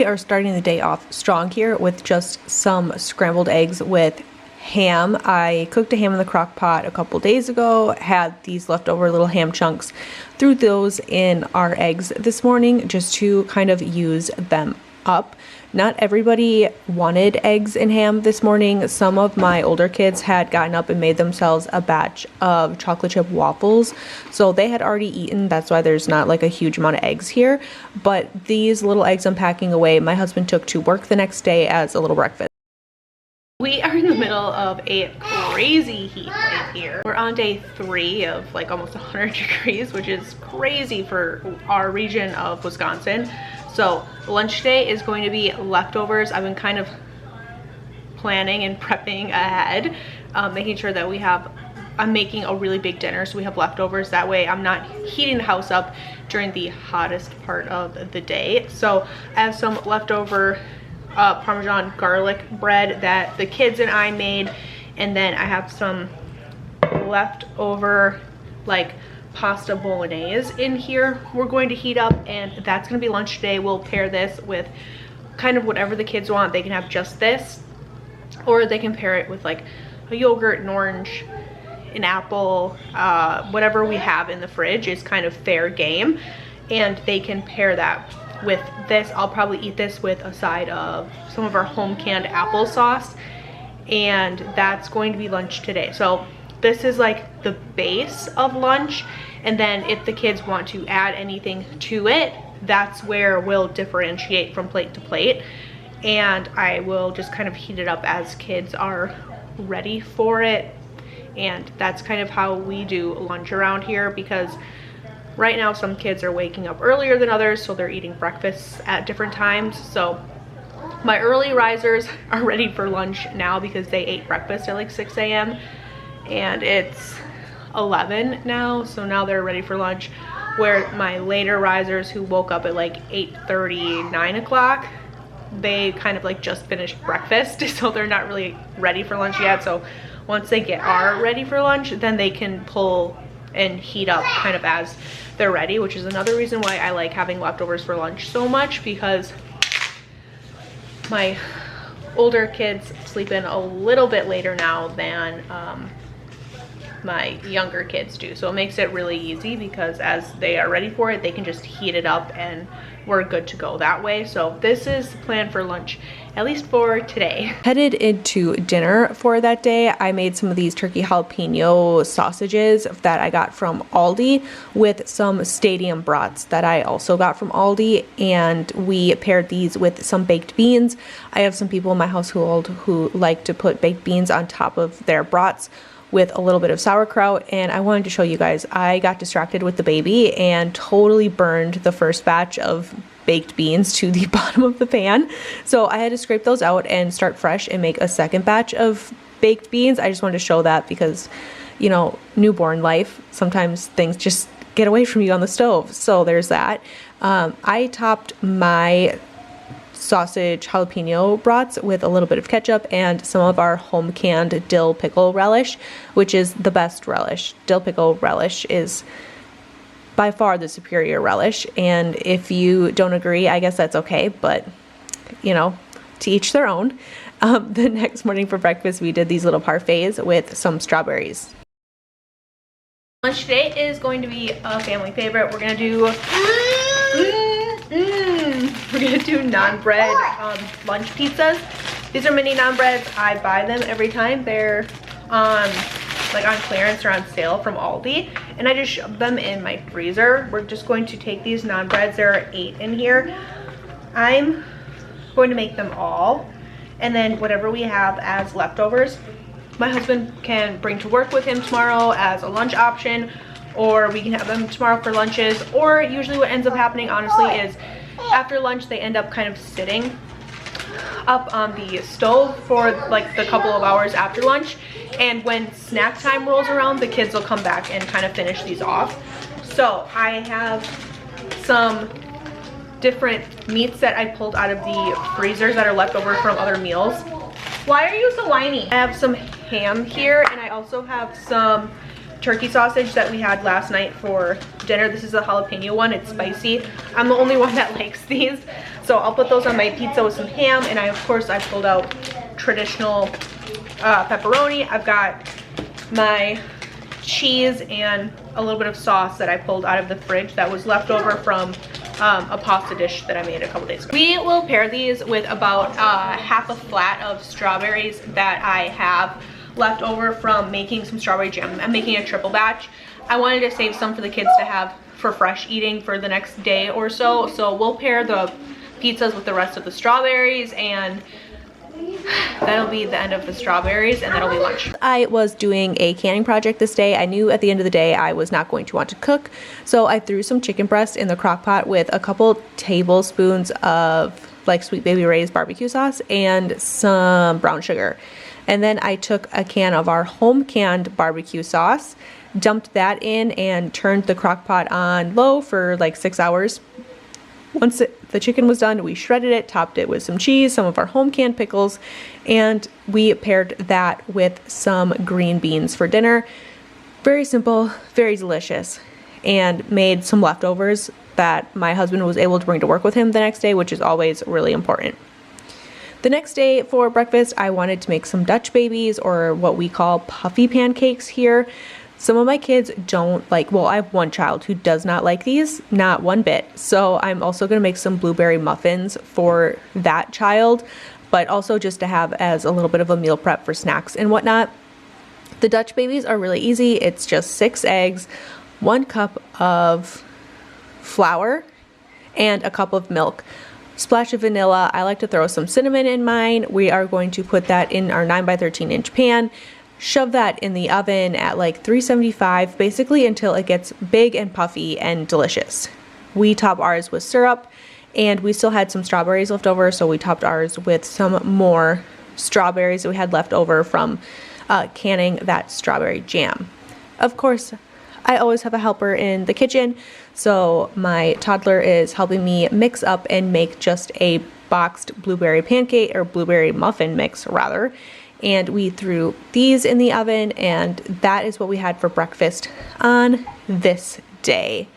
We are starting the day off strong here with just some scrambled eggs with ham. I cooked a ham in the crock pot a couple days ago, had these leftover little ham chunks, threw those in our eggs this morning just to kind of use them up. Not everybody wanted eggs and ham this morning. Some of my older kids had gotten up and made themselves a batch of chocolate chip waffles, so they had already eaten. That's why there's not like a huge amount of eggs here, but these little eggs I'm packing away, my husband took to work the next day as a little breakfast. We are in the middle of a crazy heat wave here. We're on day 3 of like almost 100 degrees, which is crazy for our region of Wisconsin. So lunch today is going to be leftovers. I've been kind of planning and prepping ahead, making sure that I'm making a really big dinner so we have leftovers. That way I'm not heating the house up during the hottest part of the day. So I have some leftover Parmesan garlic bread that the kids and I made, and then I have some leftover like pasta bolognese in here we're going to heat up, and that's going to be lunch today. We'll pair this with kind of whatever the kids want. They can have just this, or they can pair it with like a yogurt, an orange, an apple, whatever we have in the fridge is kind of fair game, and they can pair that with this. I'll probably eat this with a side of some of our home canned applesauce, and that's going to be lunch today. So this is like the base of lunch, and then if the kids want to add anything to it, that's where we'll differentiate from plate to plate, and I will just kind of heat it up as kids are ready for it. And that's kind of how we do lunch around here, because right now some kids are waking up earlier than others, so they're eating breakfast at different times. So my early risers are ready for lunch now because they ate breakfast at like 6 a.m. and it's 11 now, so now they're ready for lunch. Where my later risers who woke up at like 8:30, 9 o'clock, they kind of like just finished breakfast, so they're not really ready for lunch yet. So once they are ready for lunch, then they can pull and heat up kind of as they're ready, which is another reason why I like having leftovers for lunch so much, because my older kids sleep in a little bit later now than my younger kids do. So it makes it really easy, because as they are ready for it, they can just heat it up and we're good to go that way. So this is the plan for lunch, at least for today. Headed into dinner for that day, I made some of these turkey jalapeno sausages that I got from Aldi with some stadium brats that I also got from Aldi, and we paired these with some baked beans. I have some people in my household who like to put baked beans on top of their brats with a little bit of sauerkraut, and I wanted to show you guys. I got distracted with the baby and totally burned the first batch of baked beans to the bottom of the pan. So I had to scrape those out and start fresh and make a second batch of baked beans. I just wanted to show that because, you know, newborn life, sometimes things just get away from you on the stove. So there's that. I topped my sausage jalapeno brats with a little bit of ketchup and some of our home canned dill pickle relish, which is the best relish. Dill pickle relish is by far the superior relish, and if you don't agree, I guess that's okay, but you know, to each their own. The next morning for breakfast, we did these little parfaits with some strawberries. Lunch today is going to be a family favorite. We're gonna do naan bread lunch pizzas. These are mini naan breads. I buy them every time they're like on clearance or on sale from Aldi, and I just shove them in my freezer. We're just going to take these naan breads. There are 8 in here. I'm going to make them all, and then whatever we have as leftovers, my husband can bring to work with him tomorrow as a lunch option, or we can have them tomorrow for lunches. Or usually what ends up happening, honestly, is after lunch they end up kind of sitting up on the stove for like the couple of hours after lunch, and when snack time rolls around, the kids will come back and kind of finish these off. So I have some different meats that I pulled out of the freezers that are left over from other meals. Why are you so whiny? I have some ham here, and I also have some turkey sausage that we had last night for dinner. This is a jalapeno one. It's spicy. I'm the only one that likes these. So I'll put those on my pizza with some ham. And of course, I pulled out traditional pepperoni. I've got my cheese and a little bit of sauce that I pulled out of the fridge that was left over from a pasta dish that I made a couple days ago. We will pair these with about half a flat of strawberries that I have left over from making some strawberry jam. I'm making a triple batch. I wanted to save some for the kids to have for fresh eating for the next day or so. So we'll pair the pizzas with the rest of the strawberries, and that'll be the end of the strawberries, and that'll be lunch. I was doing a canning project this day. I knew at the end of the day I was not going to want to cook, so I threw some chicken breast in the crock pot with a couple tablespoons of like Sweet Baby Ray's barbecue sauce and some brown sugar. And then I took a can of our home canned barbecue sauce, dumped that in, and turned the crock pot on low for like 6 hours. Once the chicken was done, we shredded it, topped it with some cheese, some of our home canned pickles, and we paired that with some green beans for dinner. Very simple, very delicious, and made some leftovers that my husband was able to bring to work with him the next day, which is always really important. The next day for breakfast, I wanted to make some Dutch babies, or what we call puffy pancakes here. Some of my kids don't like, well, I have one child who does not like these, not one bit. So I'm also going to make some blueberry muffins for that child, but also just to have as a little bit of a meal prep for snacks and whatnot. The Dutch babies are really easy. It's just 6 eggs, 1 cup of flour, and a cup of milk. Splash of vanilla. I like to throw some cinnamon in mine. We are going to put that in our 9 by 13 inch pan. Shove that in the oven at like 375, basically until it gets big and puffy and delicious. We top ours with syrup, and we still had some strawberries left over, so we topped ours with some more strawberries that we had left over from canning that strawberry jam. Of course, I always have a helper in the kitchen, so my toddler is helping me mix up and make just a boxed blueberry pancake, or blueberry muffin mix rather. And we threw these in the oven, and that is what we had for breakfast on this day.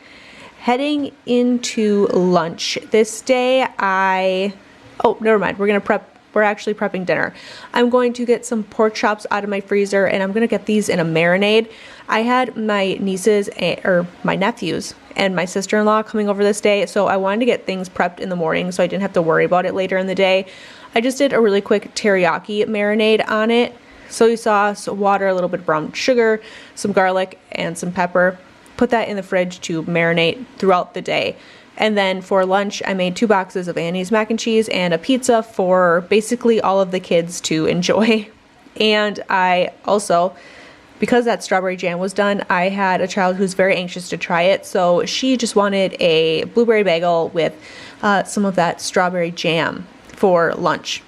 Heading into lunch this day, oh, never mind. We're actually prepping dinner. I'm going to get some pork chops out of my freezer, and I'm going to get these in a marinade. I had my nieces, or my nephews, and my sister-in-law coming over this day, so I wanted to get things prepped in the morning so I didn't have to worry about it later in the day. I just did a really quick teriyaki marinade on it. Soy sauce, water, a little bit of brown sugar, some garlic, and some pepper. Put that in the fridge to marinate throughout the day. And then for lunch, I made 2 boxes of Annie's mac and cheese and a pizza for basically all of the kids to enjoy. And I also, because that strawberry jam was done, I had a child who's very anxious to try it. So she just wanted a blueberry bagel with some of that strawberry jam for lunch.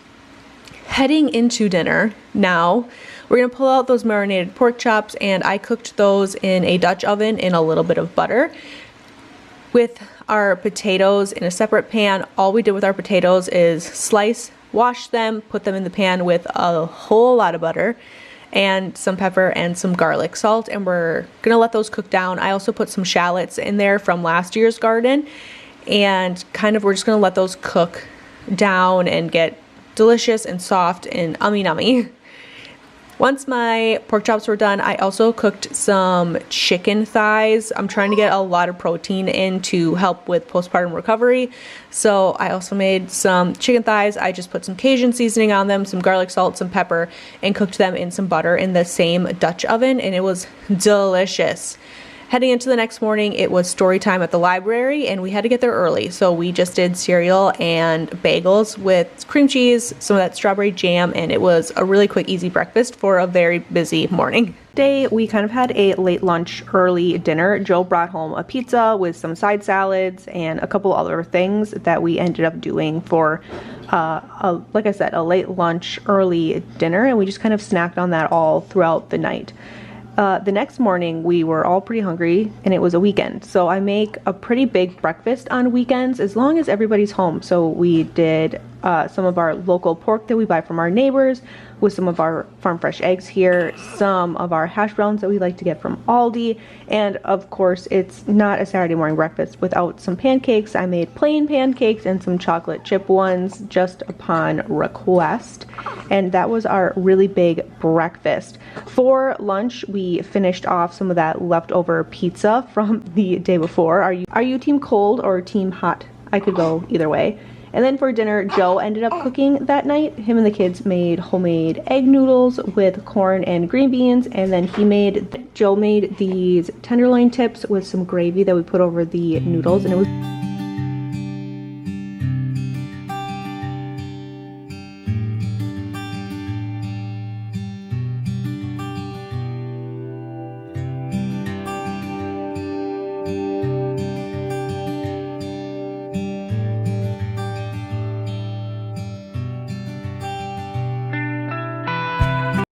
Heading into dinner now, we're going to pull out those marinated pork chops, and I cooked those in a Dutch oven in a little bit of butter. With our potatoes in a separate pan, all we did with our potatoes is slice, wash them, put them in the pan with a whole lot of butter and some pepper and some garlic salt, and we're going to let those cook down. I also put some shallots in there from last year's garden, and we're just going to let those cook down and get delicious and soft and ummy. Once my pork chops were done, I also cooked some chicken thighs. I'm trying to get a lot of protein in to help with postpartum recovery. So I also made some chicken thighs. I just put some Cajun seasoning on them, some garlic salt, some pepper, and cooked them in some butter in the same Dutch oven, and it was delicious. Heading into the next morning, it was story time at the library, and we had to get there early. So we just did cereal and bagels with cream cheese, some of that strawberry jam, and it was a really quick, easy breakfast for a very busy morning. Today, we kind of had a late lunch, early dinner. Joe brought home a pizza with some side salads and a couple other things that we ended up doing for, like I said, a late lunch, early dinner, and we just kind of snacked on that all throughout the night. The next morning, we were all pretty hungry, and it was a weekend. So I make a pretty big breakfast on weekends as long as everybody's home. So we did some of our local pork that we buy from our neighbors, with some of our farm fresh eggs here, some of our hash browns that we like to get from Aldi, and of course it's not a Saturday morning breakfast without some pancakes. I made plain pancakes and some chocolate chip ones just upon request, and that was our really big breakfast. For lunch we finished off some of that leftover pizza from the day before. Are you team cold or team hot? I could go either way. And then for dinner, Joe ended up cooking that night. Him and the kids made homemade egg noodles with corn and green beans, and then Joe made these tenderloin tips with some gravy that we put over the noodles, and it was